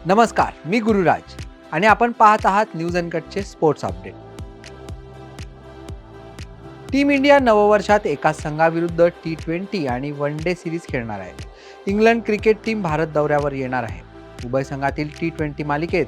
नमस्कार, मी गुरुराज आणि आपण पाहत आहात न्यूज अनकटचे स्पोर्ट्स अपडेट. टीम इंडिया नववर्षात एका संघाविरुद्ध T20 आणि वन डे सिरीज खेळणार आहे. इंग्लंड क्रिकेट टीम भारत दौऱ्यावर येणार आहे. उभय संघातील T20 मालिकेत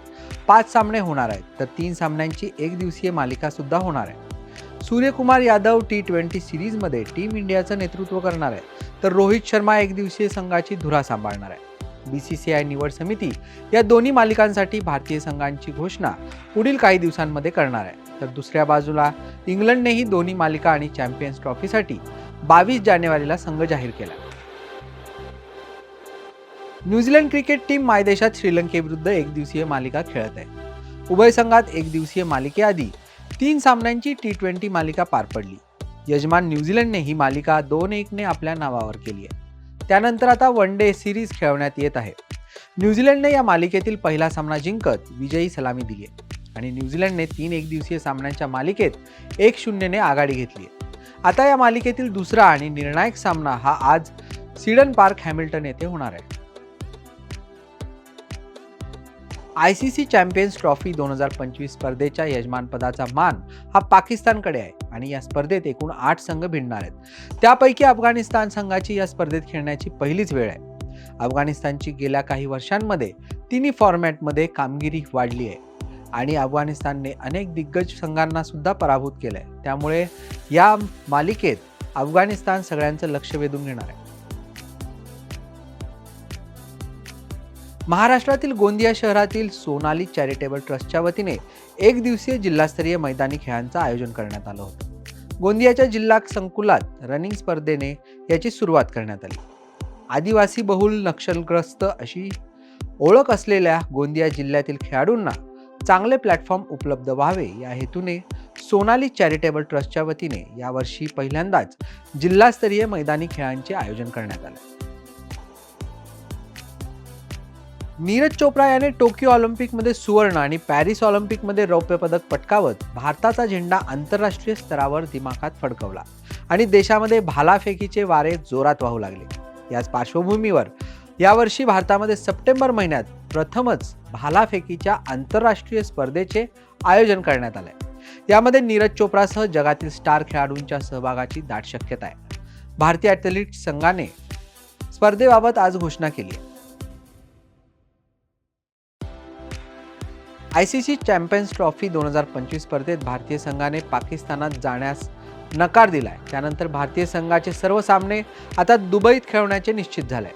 5 सामने होणार आहेत, तर 3 सामन्यांची एकदिवसीय मालिका सुद्धा होणार आहे. सूर्यकुमार यादव T20 सिरीजमध्ये टीम इंडियाचं नेतृत्व करणार आहे, तर रोहित शर्मा एकदिवसीय संघाची धुरा सांभाळणार आहे. BCCI निवड समिती या दोन्ही मालिकांसाठी भारतीय संघांची घोषणा पुढील काही दिवसांमध्ये करणार आहे. तर दुसऱ्या बाजूला इंग्लंडनेही दोन्ही मालिका आणि चॅम्पियन्स ट्रॉफीसाठी 22 जानेवारीला संघ जाहीर केला. न्यूझीलंड क्रिकेट टीम मायदेशात श्रीलंकेविरुद्ध एकदिवसीय मालिका खेळत आहे. उभय संघात एकदिवसीय मालिकेआधी 3 सामन्यांची T20 मालिका पार पडली. यजमान न्यूझीलंडने ही मालिका 2-1 ने आपल्या नावावर केली आहे. त्यानंतर आता वन डे सिरीज खेळवण्यात येत आहे. न्यूझीलंडने या मालिकेतील पहिला सामना जिंकत विजयी सलामी दिली आहे आणि न्यूझीलंडने 3 एकदिवसीय सामन्यांच्या मालिकेत 1-0 ने आघाडी घेतली आहे. आता या मालिकेतील दुसरा आणि निर्णायक सामना हा आज सीडन पार्क हॅमिल्टन येथे होणार आहे. ICC चॅम्पियन्स ट्रॉफी 2025 स्पर्धेच्या यजमानपदाचा मान हा पाकिस्तानकडे आहे आणि या स्पर्धेत एकूण 8 संघ भिडणार आहेत. त्यापैकी अफगाणिस्तान संघाची या स्पर्धेत खेळण्याची पहिलीच वेळ आहे. अफगाणिस्तानची गेल्या काही वर्षांमध्ये तिन्ही फॉर्मॅटमध्ये कामगिरी वाढली आहे आणि अफगाणिस्तानने अनेक दिग्गज संघांना सुद्धा पराभूत केलंय. त्यामुळे या मालिकेत अफगाणिस्तान सगळ्यांचं लक्ष वेधून घेणार आहे. महाराष्ट्रातील गोंदिया शहरातील सोनाली चॅरिटेबल ट्रस्टच्या वतीने एक दिवसीय जिल्हास्तरीय मैदानी खेळांचं आयोजन करण्यात आलं होतं. गोंदियाच्या जिल्हा संकुलात रनिंग स्पर्धेने याची सुरुवात करण्यात आली. आदिवासी बहुल नक्षलग्रस्त अशी ओळख असलेल्या गोंदिया जिल्ह्यातील खेळाडूंना चांगले प्लॅटफॉर्म उपलब्ध व्हावे या हेतूने सोनाली चॅरिटेबल ट्रस्टच्या वतीने यावर्षी पहिल्यांदाच जिल्हास्तरीय मैदानी खेळांचे आयोजन करण्यात आले. नीरज चोप्रा याने टोकियो ऑलिम्पिकमध्ये सुवर्ण आणि पॅरिस ऑलिम्पिकमध्ये रौप्य पदक पटकावत भारताचा झेंडा आंतरराष्ट्रीय स्तरावर दिमाखात फडकवला आणि देशामध्ये भालाफेकीचे वारे जोरात वाहू लागले. याच पार्श्वभूमीवर यावर्षी भारतामध्ये सप्टेंबर महिन्यात प्रथमच भालाफेकीच्या आंतरराष्ट्रीय स्पर्धेचे आयोजन करण्यात आले. यामध्ये नीरज चोप्रासह जगातील स्टार खेळाडूंच्या सहभागाची दाट शक्यता आहे. भारतीय ॲथलीट संघाने स्पर्धेबाबत आज घोषणा केली आहे. ICC चॅम्पियन्स ट्रॉफी 2025 स्पर्धेत भारतीय संघाने पाकिस्तानात जाण्यास नकार दिलाय. त्यानंतर भारतीय संघाचे सर्व सामने आता दुबईत खेळवण्याचे निश्चित झाले.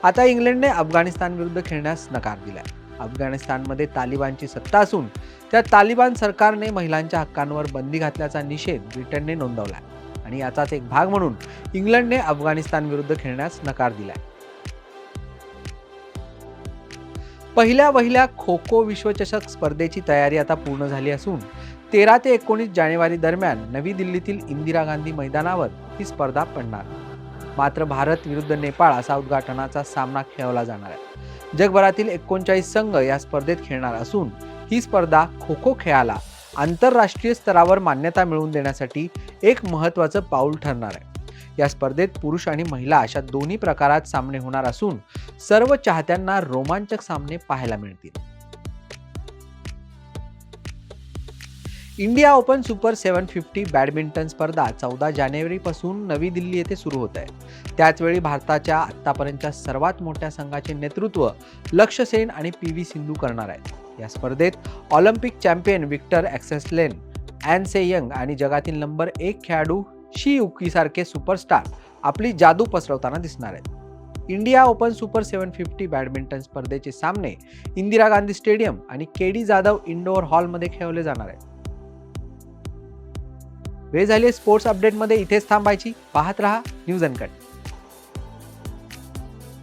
आता इंग्लंडने अफगाणिस्तान विरुद्ध खेळण्यास नकार दिलाय. अफगाणिस्तानमध्ये तालिबानची सत्ता असून त्या तालिबान सरकारने महिलांच्या हक्कांवर बंदी घातल्याचा निषेध ब्रिटनने नोंदवला आणि याचाच एक भाग म्हणून इंग्लंडने अफगाणिस्तान विरुद्ध खेळण्यास नकार दिलाय. पहिल्या खो खो विश्वचषक स्पर्धेची तयारी आता पूर्ण झाली असून 13 ते 19 जानेवारी दरम्यान नवी दिल्लीतील इंदिरा गांधी मैदानावर ही स्पर्धा पडणार. मात्र भारत विरुद्ध नेपाळ असा उद्घाटनाचा सामना खेळवला जाणार आहे. जगभरातील 39 संघ या स्पर्धेत खेळणार असून ही स्पर्धा खो खो खेळाला आंतरराष्ट्रीय स्तरावर मान्यता मिळवून देण्यासाठी एक महत्त्वाचं पाऊल ठरणार आहे. या स्पर्धेत पुरुष आणि महिला अशा दोन्ही प्रकारात सामने होणार असून सर्व चाहत्यांना रोमांचक सामने पाहायला मिळतील. इंडिया ओपन सुपर 750 बॅडमिंटन स्पर्धा 14 जानेवारीपासून नवी दिल्ली येथे सुरू होत आहे. त्याचवेळी भारताच्या आतापर्यंतच्या सर्वात मोठ्या संघाचे नेतृत्व लक्ष्य सेन आणि PV सिंधू करणार आहेत. या स्पर्धेत Olympic champion Viktor Axelsen, An Se Young आणि जगातील नंबर 1 खेळाडू शी युकी सारखे सुपरस्टार आपली जादू पसरवताना दिसणार आहेत. इंडिया ओपन सुपर 750 बॅडमिंटन स्पर्धेचे सामने इंदिरा गांधी स्टेडियम आणि KD जाधव इंडोर हॉलमध्ये खेळवले जाणार आहेत. वेळ झाली स्पोर्ट्स अपडेटमध्ये इथेच थांबायची. पाहत रहा न्यूज अनकट.